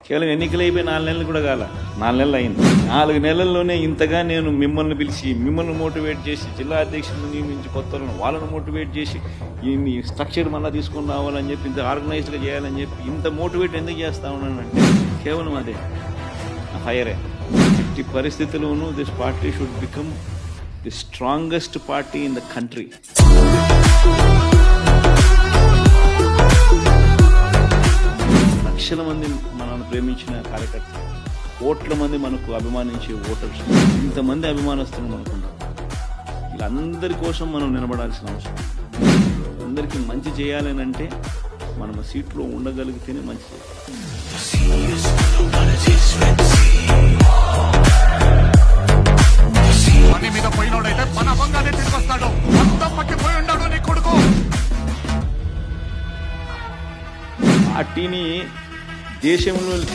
కేవలం ఎన్నికలు అయిపోయి 4 నెలలు కూడా కాల, 4 నెలలు అయింది. 4 నెలల్లోనే ఇంతగా నేను మిమ్మల్ని పిలిచి, మిమ్మల్ని మోటివేట్ చేసి, జిల్లా అధ్యక్షులను నియమించి, కొత్తలను వాళ్ళను మోటివేట్ చేసి, ఈ స్ట్రక్చర్ మళ్ళీ తీసుకొని రావాలని చెప్పి, ఇంత ఆర్గనైజ్డ్గా చేయాలని చెప్పి, ఇంత మోటివేట్ ఎందుకు చేస్తా ఉన్నానంటే కేవలం అదే ఫైరే. ఇట్టి పరిస్థితుల్లోనూ this party should become the strongest party in the country. లక్షల మంది మనల్ని ప్రేమించిన కార్యకర్తలు, కోట్ల మంది మనకు అభిమానించే ఓటర్స్, ఇంతమంది అభిమానస్తులు మనకున్నారు. వీళ్ళందరి కోసం మనం నిలబడాల్సిన అవసరం. అందరికీ మంచి చేయాలని అంటే మనం సీట్లో ఉండగలిగితేనే మంచి చేయాలి. పని మీద పోయినోడైతే పని అవ్వంగానే తిరిగి వస్తాడు. మొత్తం పట్టిపోయి ఉన్నాడు నీ కొడుకు. పార్టీని దేశంలో